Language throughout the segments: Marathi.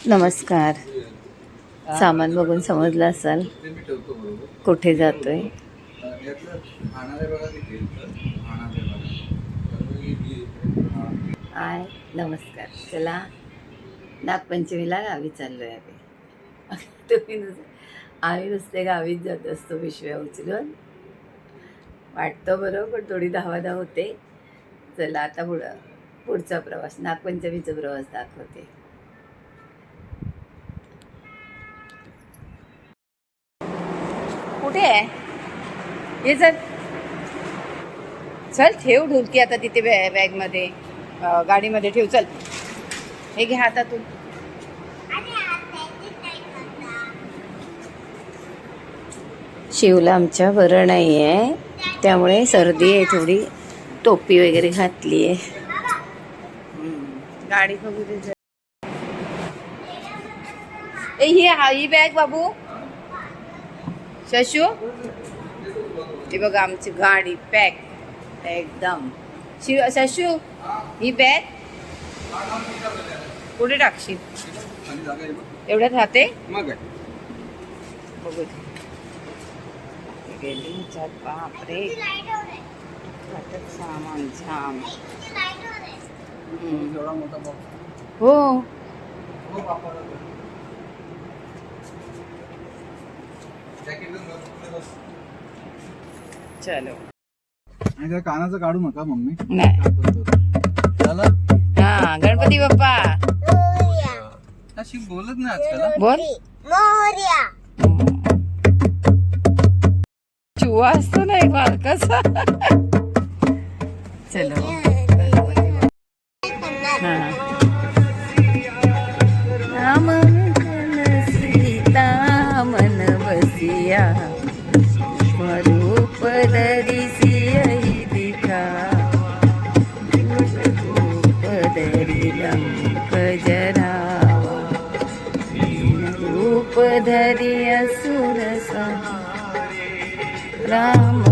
नमस्कार. सामान बघून समजलं असाल कुठे जातोय. आय नमस्कार. चला नागपंचमीला गावी चाललोय आम्ही. तुम्ही आम्ही नुसते गावीच जात असतो पिशव्या उचलून. वाटतं बरं पण थोडी धावाधाव होते. चला आता पुढचा प्रवास नागपंचमीचा प्रवास दाखवते. कुठे आहे हे? चल ठेव ढोलकी आता तिथे बॅगमध्ये, गाडीमध्ये ठेव. चल हे घे हातातून. शिवला आमच्या बरं नाही आहे, त्यामुळे सर्दी आहे थोडी. टोपी वगैरे घातली आहे. गाडी बघू दे. ही बॅग बाबू. शशू हे बघा आमची गाडी पॅक एकदम. शशू ही बॅग कुठे टाकशील? एवढ्यात राहते. बघू गेली ह्याच्यात. बापरे सामान छान. हो चलो. आणि कानाचं काढू नका मम्मी. हा गणपती बाप्पा. अशी बोलत नाही आजकाल. बोल. चुवा असतो ना एक बारकासा. चलो. राम सीता मन बसिया स्वरूप धरिसी दिखा रूप धरि लंक जरावा रूप धरि असुर राम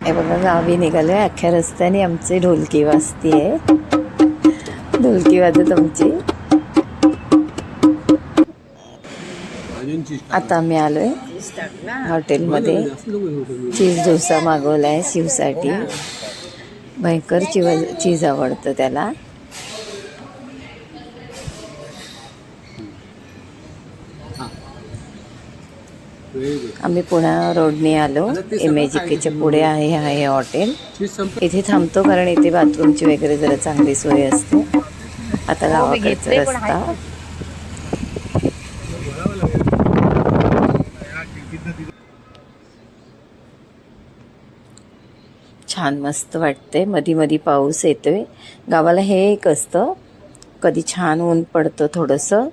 हे बघा गावी निघालोय. अख्ख्या रस्त्याने आमची ढोलकी वाजतीये. ढोलकी वाजत आमची. आता आम्ही आलोय हॉटेलमध्ये. चीज डोसा मागवलाय शिवसाठी. भयंकर चीज आवडतं त्याला. आम्ही पुणा रोडने आलो. इमेजिकेच्या पुढे आहे हे हॉटेल. इथे थांबतो कारण इथे बाथरूमची वगैरे जरा चांगली सोय असते. आता गावाकडचा रस्ता. छान मस्त वाटते. मधी मधी पाऊस येतोय. गावाला हे एक असतं, कधी छान ऊन पडतं थोडंसं,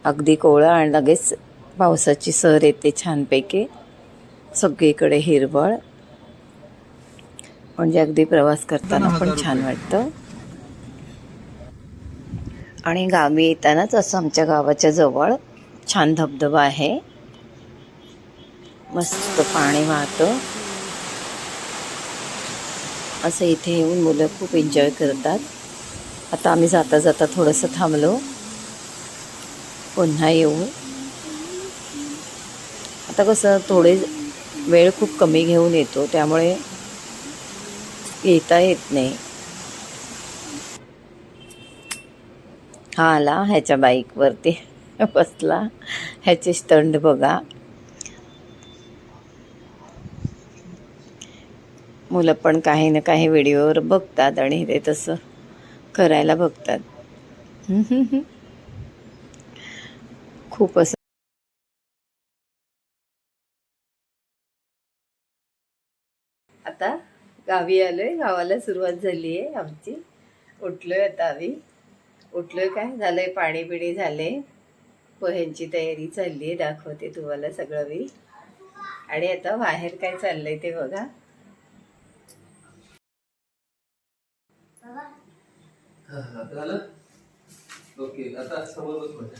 अगदी कोवळं, आणि लगेच पावसाची सर येते छानपैकी. सगळीकडे हिरवळ, म्हणजे अगदी प्रवास करताना पण छान वाटतं. आणि गावी येतानाच असं आमच्या गावाच्या जवळ छान धबधबा आहे. मस्त पाणी वाहतं. असं इथे येऊन मुलं खूप एन्जॉय करतात. आता आम्ही जाता जाता थोडंसं थांबलो. पुन्हा येऊ. आता कसं थोडे वेळ खूप कमी घेऊन येतो, त्यामुळे येता येत नाही. हा आला ह्याच्या बाईकवरती बसला. ह्याचे स्टंट बघा. मुलं पण काही ना काही व्हिडिओवर बघतात आणि ते तसं करायला बघतात. खूप असं. आता गावी आलोय. गावाला सुरुवात झाली आहे आमची. उठलोय आता आम्ही. उठलोय काय झालंय, पाणी बिणी झाले. पोह्यांची तयारी चालली आहे. दाखवते तुम्हाला सगळं मी. आणि आता बाहेर काय चाललंय ते बघा. झालं. ओके आता समोर बस.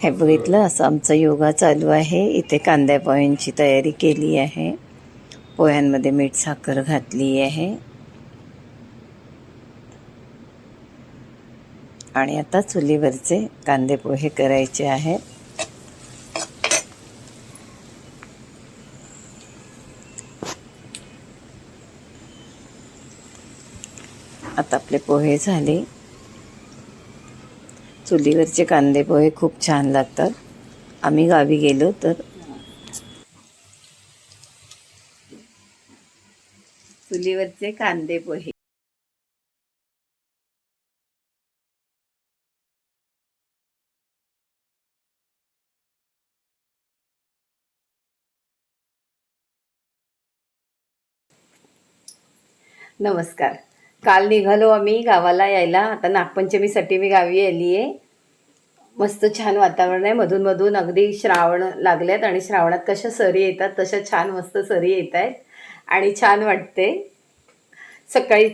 हे बघितलं, असं आमचा योगा चालू आहे. इथे कांद्या पोह्यांची तयारी केली आहे. पोह्यांमध्ये मीठ साखर घातली आहे आणि आता चुलीवरचे कांदे पोहे करायचे आहेत. आता आपले पोहे झाले. चुलीवरचे कांदे पोहे खूप छान लागतात. आम्ही गावी गेलो तर चुलीवरचे कांदे पोहे. नमस्कार. काल निघालो आम्ही गावाला यायला. आता नागपंचमीसाठी मी गावी आली आहे. मस्त छान वातावरण आहे. मधून मधून अगदी श्रावण लागल्यात आणि श्रावणात कशा सरी येतात तशा छान मस्त सरी येत आहेत आणि छान वाटते. सकाळी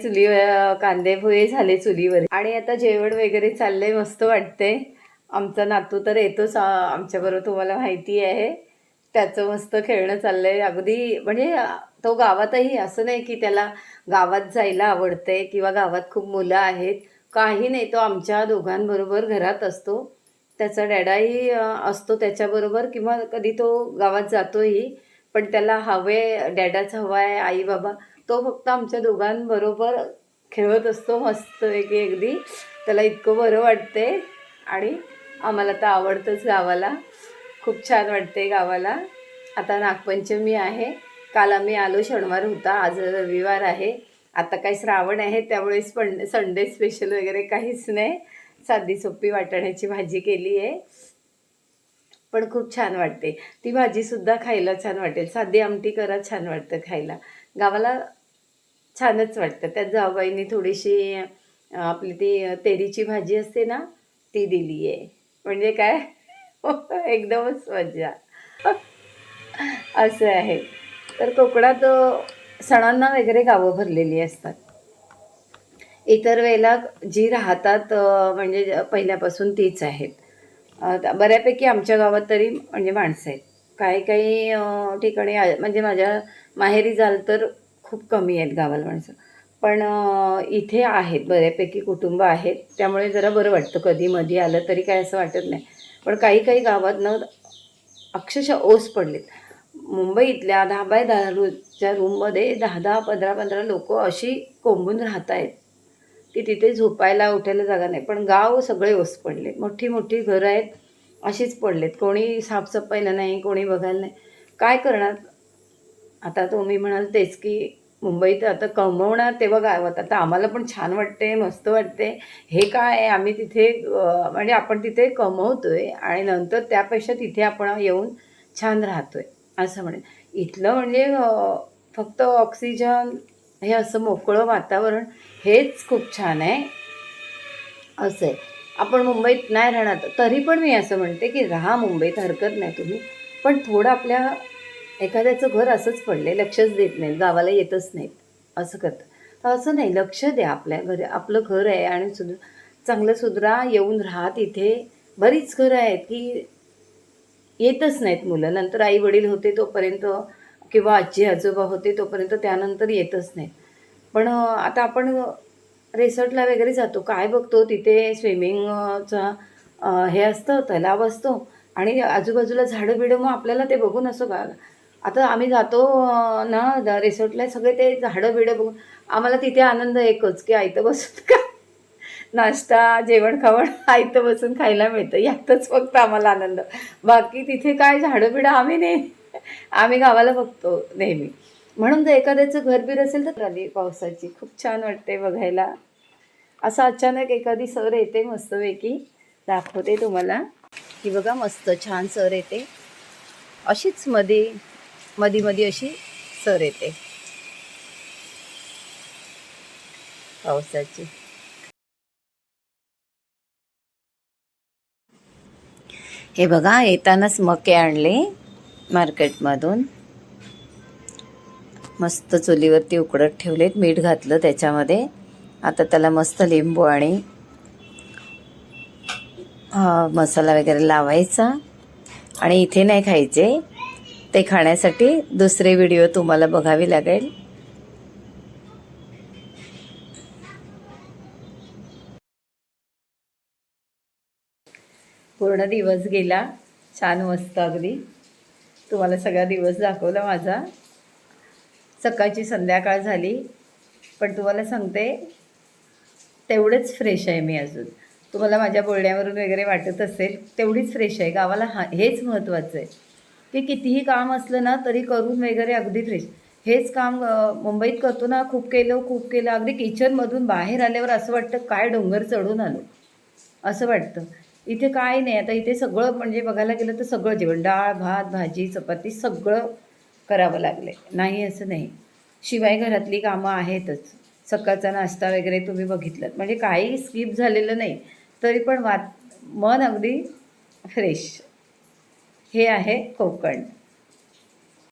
कांदे पोहे झाले चुलीवर आणि आता जेवण वगैरे चाललंय. मस्त वाटते. आमचा नातू तर येतोच आमच्याबरोबर, तुम्हाला माहिती आहे. त्याचं मस्त खेळणं चाललंय. अगदी म्हणजे तो गावातही असं नाही की त्याला गावात जायला आवडते किंवा गावात खूप मुलं आहेत, काही नाही. तो आमच्या दोघांबरोबर घरात असतो. त्याचा डॅडाही असतो त्याच्याबरोबर किंवा कधी तो गावात जातोही. पण त्याला डॅडाच हवा आहे, आई बाबा. तो फक्त आमच्या दोघांबरोबर खेळत असतो मस्तपैकी. अगदी त्याला इतकं बरं वाटते आणि आम्हाला तर आवडतंच गावाला. खूप छान वाटते गावाला. आता नागपंचमी आहे. काल आम्ही आलो, शनिवार होता, आज रविवार आहे. आता काही श्रावण आहे त्यामुळे संडे स्पेशल वगैरे काहीच नाही. साधी सोपी वाटाण्याची भाजी केली आहे, पण खूप छान वाटते. ती भाजीसुद्धा खायला छान वाटेल. साधी आमटी करा, छान वाटतं खायला. गावाला छानच वाटतं. त्यात जाऊबाईंनी थोडीशी आपली ती तेरीची भाजी असते ना, ती दिली आहे. म्हणजे काय एकदमच मजा. असं आहे. तर कोकणात सणांना वगैरे गावं भरलेली असतात. इतर वेळेला जी राहतात म्हणजे पहिल्यापासून तीच आहेत. बऱ्यापैकी आमच्या गावात तरी म्हणजे माणसं आहेत. काही काही ठिकाणी म्हणजे माझ्या माहेरी जाल तर खूप कमी आहेत गावाला माणसं. पण इथे आहेत, बऱ्यापैकी कुटुंब आहेत. त्यामुळे जरा बरं वाटतं. कधी मधी आलं तरी काय असं वाटत नाही. पण काही काही गावात ना अक्षरशः ओस पडलेत. मुंबईतल्या 10 बाय 10च्या रूममध्ये 10-10, 15-15 लोकं अशी कोंबून राहत आहेत की तिथे झोपायला उठायला जागा नाही. पण गाव सगळे ओस पडलेत. मोठी मोठी घरं आहेत, अशीच पडलेत. कोणी साफसफाईला नाही, कोणी बघायला नाही. काय करणार आता? तुम्ही म्हणाल तेच की मुंबईत आता कमवणार तेव्हा गावात. आता आम्हाला पण छान वाटते, मस्त वाटते. हे काय, आम्ही तिथे म्हणजे आपण तिथे कमवतोय आणि नंतर त्यापेक्षा तिथे आपण येऊन छान राहतोय असं म्हणेल. इथलं म्हणजे फक्त ऑक्सिजन, हे असं मोकळं वातावरण, हेच खूप छान आहे. असं आहे. आपण मुंबईत नाही राहणार तरी पण मी असं म्हणते की राहा मुंबईत, हरकत नाही तुम्ही. पण थोडं आपल्या एखाद्याचं घर असंच पडले, लक्षच देत नाहीत, गावाला येतच नाहीत, असं करतं. तर असं नाही, लक्ष द्या आपल्या घरी. आपलं घर आहे आणि चांगलं सुधरा, येऊन राहा तिथे. बरीच घरं आहेत की येतच नाहीत मुलं. नंतर आई वडील होते तोपर्यंत किंवा आजी आजोबा होते तोपर्यंत, त्यानंतर येतच नाहीत. पण आता आपण रिसॉर्टला वगैरे जातो, काय बघतो तिथे स्विमिंगचा हे असतं, तलाव असतो आणि आजूबाजूला झाडं बिडं. मग आपल्याला ते बघून असं का, आता आम्ही जातो ना रिसॉर्टला, सगळे ते झाडं बिडं बघून आम्हाला तिथे आनंद एकच की आयतं बसून का नाश्ता जेवण खावण आयतं बसून खायला मिळतं, यातच फक्त आम्हाला आनंद. बाकी तिथे काय झाडं बिडं आम्ही नाही. आम्ही गावाला बघतो नेहमी. म्हणून जर एखाद्याचं घर बीर असेल तर आली पावसाची खूप छान वाटते बघायला. असं अचानक एखादी सर येते मस्तपैकी. दाखवते तुम्हाला की बघा, मस्त छान सर येते. अशीच मधी अशी सर येते पावसाची. हे बघा, येतानाच मके आणले मार्केटमधून. मस्त चुलीवरती उकडत ठेवलेत, मीठ घातलं त्याच्यामध्ये. आता त्याला मस्त लिंबू आणि मसाला वगैरे लावायचा आणि इथे नाही खायचे. ते खाण्यासाठी दुसरे व्हिडिओ तुम्हाला बघावी लागेल. पूर्ण दिवस गेला छान मस्त अगदी. तुम्हाला सगळा दिवस दाखवला माझा. सकाळची संध्याकाळ झाली पण तुम्हाला सांगते तेवढेच फ्रेश आहे मी अजून. तुम्हाला माझ्या बोलण्यावरून वगैरे वाटत असेल तेवढीच फ्रेश आहे. गावाला हेच महत्त्वाचं आहे की कितीही काम असलं ना तरी करून वगैरे अगदी फ्रेश. हेच काम मुंबईत करतो ना, खूप केलं अगदी किचनमधून बाहेर आल्यावर असं वाटतं काय डोंगर चढून आलो असं वाटतं. इथे काय नाही. आता इथे सगळं म्हणजे बघायला गेलं तर सगळं जेवण, डाळ भात भाजी चपाती सगळं करावं लागलं आहे. नाही असं नाही. शिवाय घरातली कामं आहेतच. सकाळचा नाश्ता वगैरे तुम्ही बघितलं म्हणजे काही स्किप झालेलं नाही. तरी पण मन अगदी फ्रेश. हे आहे कोकण.